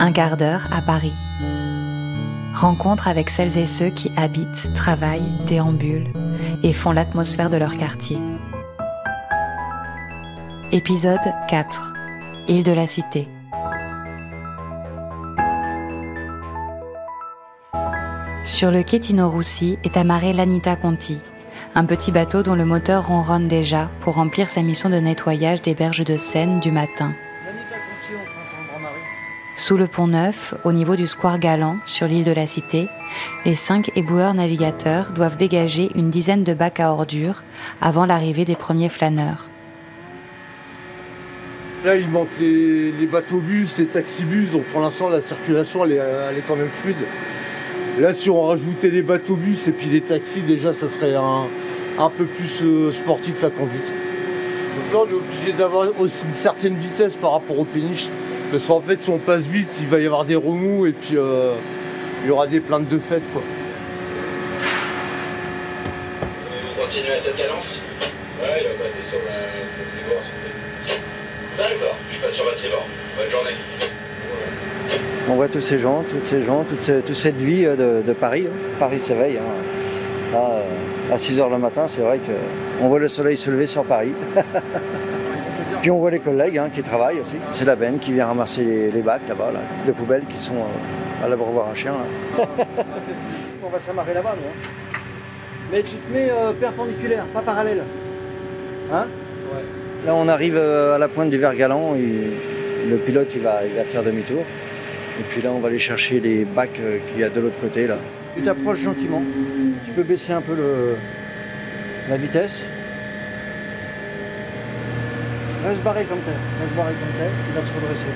Un quart d'heure à Paris. Rencontre avec celles et ceux qui habitent, travaillent, déambulent et font l'atmosphère de leur quartier. Épisode 4. Île de la Cité. Sur le quai Tino-Roussi est amarré l'Anita Conti, un petit bateau dont le moteur ronronne déjà pour remplir sa mission de nettoyage des berges de Seine du matin. Sous le pont Neuf, au niveau du square Galant, sur l'île de la Cité, les 5 éboueurs navigateurs doivent dégager une dizaine de bacs à ordures avant l'arrivée des premiers flâneurs. Là, il manque les bateaux-bus, les taxibus, donc pour l'instant, la circulation, elle est quand même fluide. Là, si on rajoutait les bateaux-bus et puis les taxis, déjà, ça serait un peu plus sportif la conduite. Donc là, on est obligé d'avoir aussi une certaine vitesse par rapport aux péniches. Parce qu'en fait, si on passe vite, il va y avoir des remous et puis il y aura des plaintes de fête, quoi. Vous continuez à cette cadence? Ouais, il va passer sur la tribord. D'accord, je passe sur votre tribord. Bonne journée. On voit tous ces gens, toute cette vie de Paris. Paris s'éveille. Là, à 6h le matin, c'est vrai qu'on voit le soleil se lever sur Paris. Puis on voit les collègues qui travaillent aussi. C'est la benne qui vient ramasser les bacs là-bas, là, de poubelles qui sont à l'abreuvoir un chien. Là. On va s'amarrer là-bas, nous. Mais tu te mets perpendiculaire, pas parallèle. Hein? Ouais. Là, on arrive à la pointe du Ver Galant. Le pilote, il va faire demi-tour. Et puis là, on va aller chercher les bacs qu'il y a de l'autre côté. Là. Tu t'approches gentiment. Tu peux baisser un peu la vitesse. Reste barré comme tel, il va se redresser.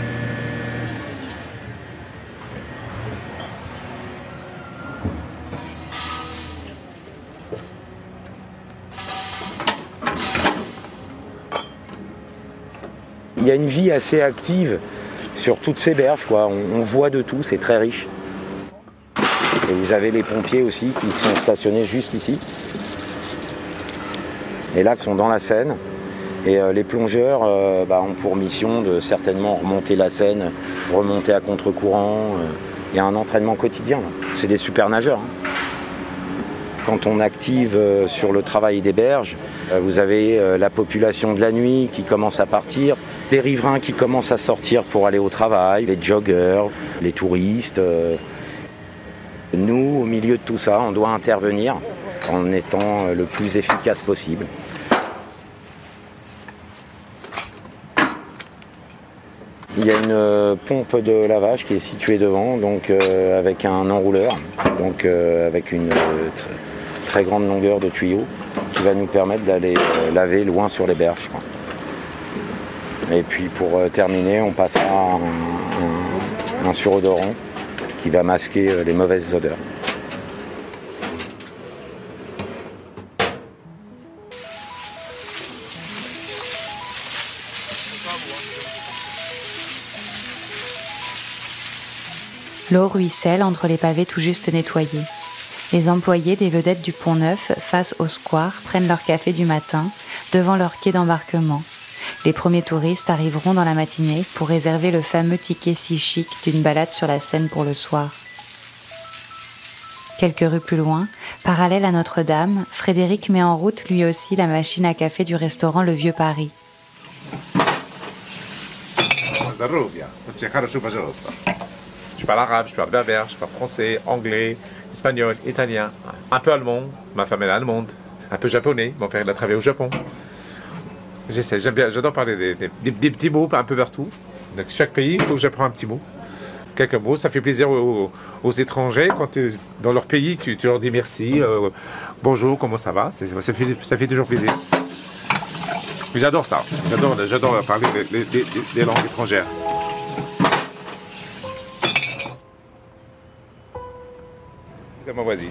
Il y a une vie assez active sur toutes ces berges, quoi. On voit de tout, c'est très riche. Et vous avez les pompiers aussi qui sont stationnés juste ici. Et là, qui sont dans la Seine. Et les plongeurs ont pour mission de certainement remonter la Seine, remonter à contre-courant. Il y a un entraînement quotidien. C'est des super nageurs. Quand on active sur le travail des berges, vous avez la population de la nuit qui commence à partir, les riverains qui commencent à sortir pour aller au travail, les joggeurs, les touristes. Nous, au milieu de tout ça, on doit intervenir en étant le plus efficace possible. Il y a une pompe de lavage qui est située devant, donc avec un enrouleur, donc avec une très grande longueur de tuyau qui va nous permettre d'aller laver loin sur les berges. Et puis pour terminer, on passera un surodorant qui va masquer les mauvaises odeurs. L'eau ruisselle entre les pavés tout juste nettoyés. Les employés des vedettes du Pont Neuf, face au square, prennent leur café du matin, devant leur quai d'embarquement. Les premiers touristes arriveront dans la matinée pour réserver le fameux ticket si chic d'une balade sur la Seine pour le soir. Quelques rues plus loin, parallèle à Notre-Dame, Frédéric met en route lui aussi la machine à café du restaurant Le Vieux Paris. Je parle arabe, je parle berbère, je parle français, anglais, espagnol, italien, un peu allemand, ma femme est allemande, un peu japonais, mon père il a travaillé au Japon. J'aime bien, j'adore parler des petits mots un peu partout. Donc chaque pays, il faut que j'apprends un petit mot. Quelques mots, ça fait plaisir aux étrangers quand dans leur pays, tu leur dis merci, bonjour, comment ça va, ça fait toujours plaisir. Mais j'adore ça, j'adore parler des langues étrangères. Vas-y.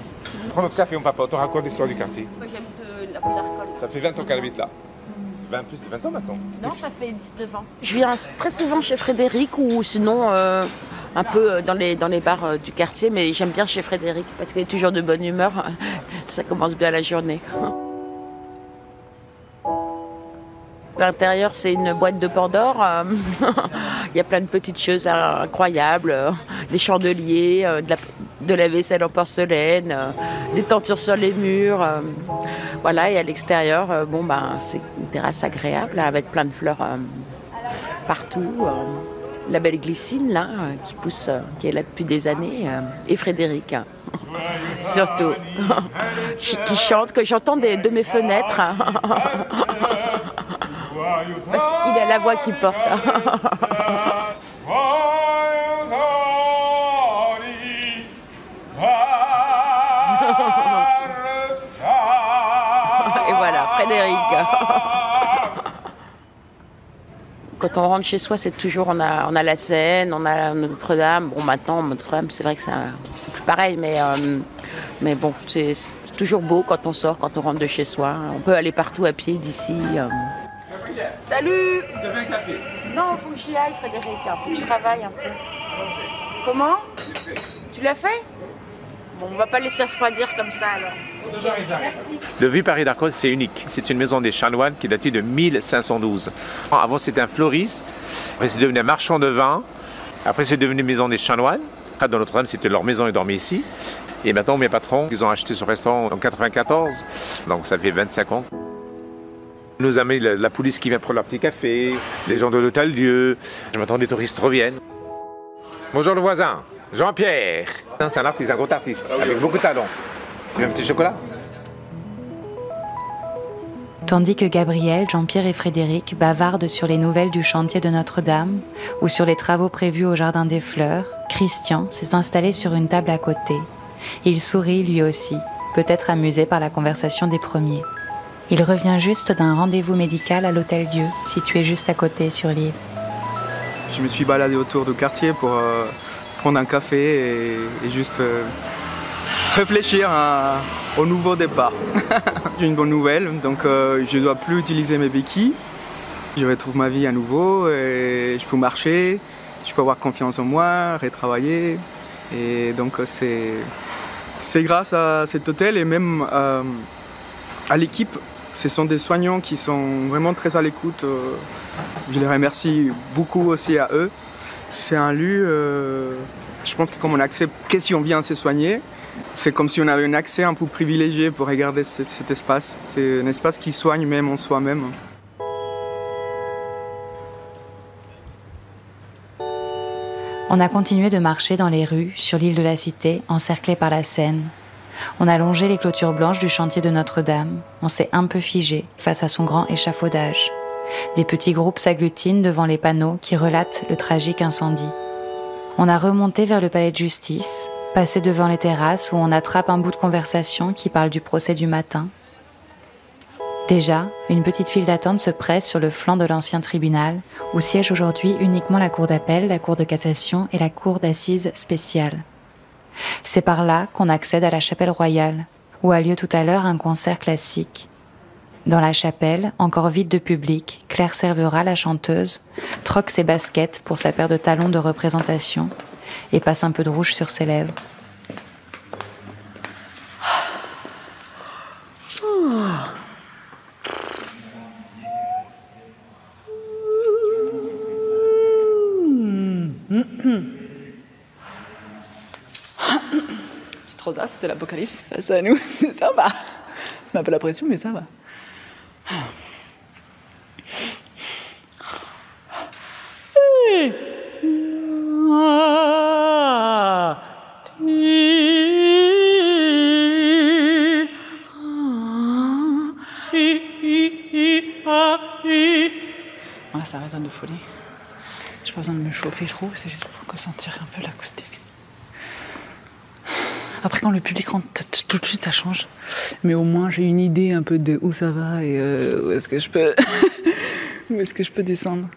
Prends notre café, on papa, on raconte l'histoire du quartier. Moi j'habite la rue d'Arcole. Ça fait 20 ans qu'elle habite là. Plus de 20 ans maintenant. Non, ça fait 19 ans. Je viens très souvent chez Frédéric ou sinon un peu dans les bars du quartier, mais j'aime bien chez Frédéric parce qu'il est toujours de bonne humeur. Ça commence bien la journée. L'intérieur, c'est une boîte de Pandore. Il y a plein de petites choses incroyables. Des chandeliers, de la vaisselle en porcelaine, des tentures sur les murs. Voilà, et à l'extérieur, c'est une terrasse agréable avec plein de fleurs partout. La belle glycine, là, qui pousse, qui est là depuis des années. Et Frédéric, surtout, qui chante, que j'entends de mes fenêtres. Parce qu'il a la voix qui porte. Et voilà, Frédéric. Quand on rentre chez soi, c'est toujours, on a la Seine, on a Notre-Dame. Bon, maintenant, Notre-Dame, c'est vrai que c'est plus pareil, mais bon, c'est toujours beau quand on sort, quand on rentre de chez soi. On peut aller partout à pied d'ici. Salut! Tu veux un café? Non, il faut que j'y aille, Frédéric. Il faut que je travaille un peu. Comment? Tu l'as fait? Bon, on va pas laisser refroidir comme ça, alors. Merci. Le Vieux Paris d'Arcos, c'est unique. C'est une maison des chanoines qui date de 1512. Avant, c'était un fleuriste. Après, c'est devenu un marchand de vin. Après, c'est devenu maison des chanoines. Dans Notre-Dame, c'était leur maison, ils dormaient ici. Et maintenant, mes patrons, ils ont acheté ce restaurant en 94. Donc, ça fait 25 ans. Nos amis, la police qui vient prendre leur petit café, les gens de l'Hôtel-Dieu. Je m'attends que les touristes reviennent. Bonjour le voisin, Jean-Pierre. C'est un artiste, un gros artiste, avec beaucoup de talent. Tu veux un petit chocolat? Tandis que Gabriel, Jean-Pierre et Frédéric bavardent sur les nouvelles du chantier de Notre-Dame ou sur les travaux prévus au Jardin des Fleurs, Christian s'est installé sur une table à côté. Il sourit lui aussi, peut-être amusé par la conversation des premiers. Il revient juste d'un rendez-vous médical à l'Hôtel-Dieu, situé juste à côté sur l'île. Je me suis baladé autour du quartier pour prendre un café et juste réfléchir au nouveau départ. J'ai une bonne nouvelle, donc je ne dois plus utiliser mes béquilles. Je retrouve ma vie à nouveau et je peux marcher, je peux avoir confiance en moi, retravailler. Et donc c'est grâce à cet hôtel et même à l'équipe. Ce sont des soignants qui sont vraiment très à l'écoute. Je les remercie beaucoup aussi à eux. C'est un lieu, je pense que comme on accepte que si on vient se soigner, c'est comme si on avait un accès un peu privilégié pour regarder cet espace. C'est un espace qui soigne même en soi-même. On a continué de marcher dans les rues, sur l'île de la Cité, encerclée par la Seine. On a longé les clôtures blanches du chantier de Notre-Dame. On s'est un peu figé face à son grand échafaudage. Des petits groupes s'agglutinent devant les panneaux qui relatent le tragique incendie. On a remonté vers le palais de justice, passé devant les terrasses où on attrape un bout de conversation qui parle du procès du matin. Déjà, une petite file d'attente se presse sur le flanc de l'ancien tribunal, où siègent aujourd'hui uniquement la cour d'appel, la cour de cassation et la cour d'assises spéciale. C'est par là qu'on accède à la chapelle royale, où a lieu tout à l'heure un concert classique. Dans la chapelle, encore vide de public, Claire Cervera, la chanteuse, troque ses baskets pour sa paire de talons de représentation et passe un peu de rouge sur ses lèvres. Rosa, c'était l'apocalypse face à nous, ça va. Ça met un peu la pression, mais ça va. Voilà, ça résonne de folie. J'ai pas besoin de me chauffer trop, c'est juste pour ressentir un peu l'acoustique. Après, quand le public rentre, tout de suite, ça change. Mais au moins, j'ai une idée un peu de où ça va et où est-ce que je peux, où est-ce que je peux descendre.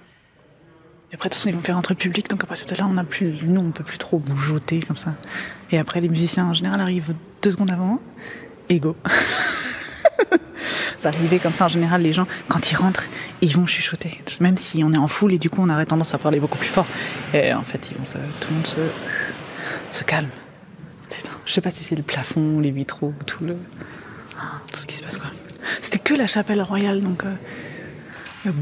Et après, de toute façon, ils vont faire rentrer le public, donc à partir de là, nous, on peut plus trop bougeoter comme ça. Et après, les musiciens, en général, arrivent 2 secondes avant, et go. Ça arrivait comme ça, en général, les gens, quand ils rentrent, ils vont chuchoter. Même si on est en foule, et du coup, on aurait tendance à parler beaucoup plus fort. Et en fait, tout le monde se calme. Je sais pas si c'est le plafond, les vitraux, tout ce qui se passe, quoi. C'était que la chapelle royale, donc Il y a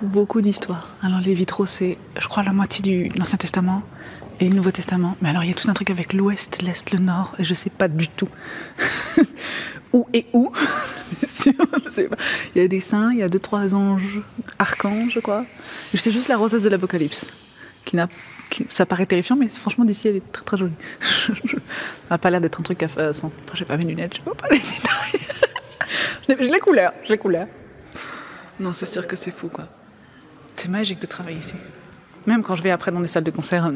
beaucoup d'histoires. Alors les vitraux, c'est, je crois, la moitié de l'Ancien Testament et le Nouveau Testament. Mais alors il y a tout un truc avec l'Ouest, l'Est, le Nord, et je sais pas du tout où et où. Je sais pas. Il y a des saints, il y a 2-3 anges, archanges, je crois. Je sais juste la rosace de l'Apocalypse, ça paraît terrifiant, mais franchement d'ici elle est très très jolie. Ça n'a pas l'air d'être un truc à faire sans. Après, j'ai pas mes lunettes, je vois pas les détails. J'ai les couleurs. Non, c'est sûr que c'est fou, quoi. C'est magique de travailler ici. Même quand je vais après dans des salles de concert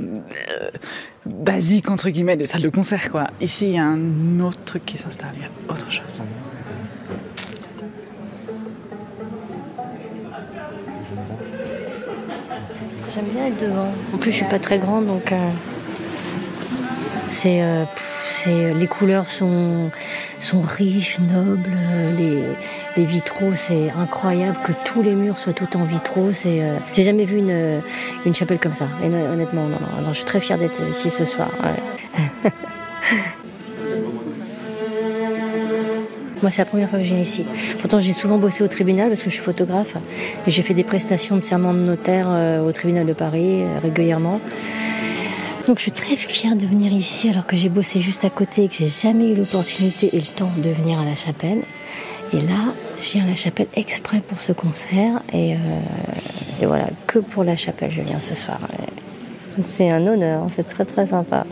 basiques, entre guillemets, des salles de concert, quoi. Ici, il y a un autre truc qui s'installe, il y a autre chose. J'aime bien être devant. En plus, je suis pas très grande, donc les couleurs sont riches, nobles. Les vitraux, c'est incroyable que tous les murs soient tout en vitraux. J'ai jamais vu une chapelle comme ça. Et honnêtement, non, je suis très fière d'être ici ce soir. Ouais. Moi, c'est la première fois que je viens ici. Pourtant, j'ai souvent bossé au tribunal parce que je suis photographe. Et j'ai fait des prestations de serment de notaire au tribunal de Paris régulièrement. Donc, je suis très fière de venir ici alors que j'ai bossé juste à côté et que j'ai jamais eu l'opportunité et le temps de venir à la chapelle. Et là, je viens à la chapelle exprès pour ce concert. Et voilà, que pour la chapelle, je viens ce soir. C'est un honneur, c'est très très sympa.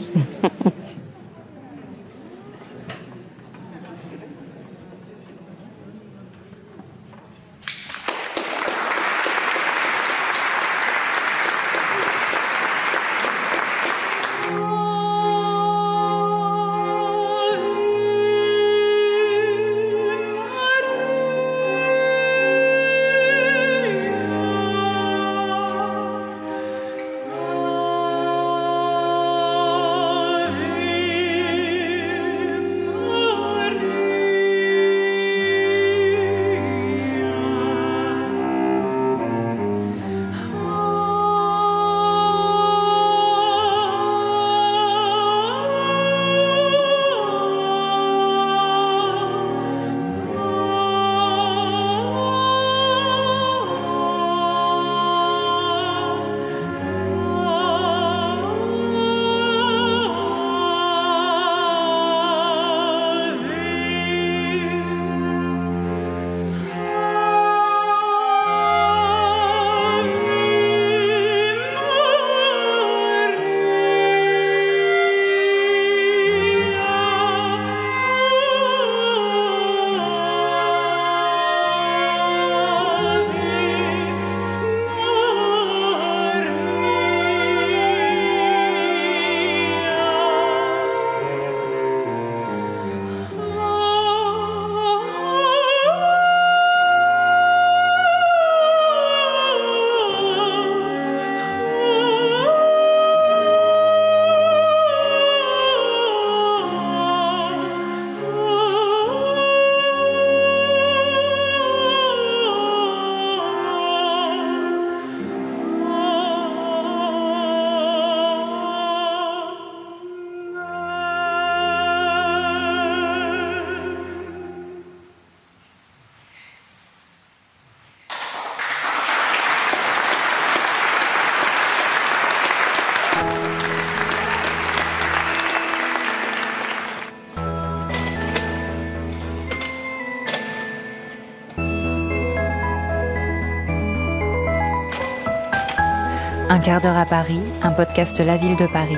Un quart d'heure à Paris, un podcast La Ville de Paris.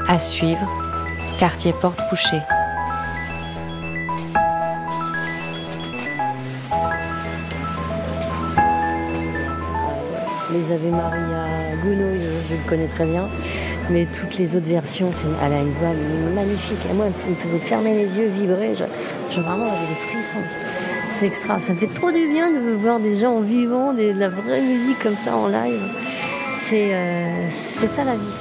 À suivre, quartier Porte-Boucher. Les Ave Maria Gounod, je le connais très bien, mais toutes les autres versions, elle a une voix magnifique. Et moi, elle me faisait fermer les yeux, vibrer, vraiment j'avais des frissons. C'est extra, ça me fait trop du bien de voir des gens en vivant, de la vraie musique comme ça en live. C'est ça la vie.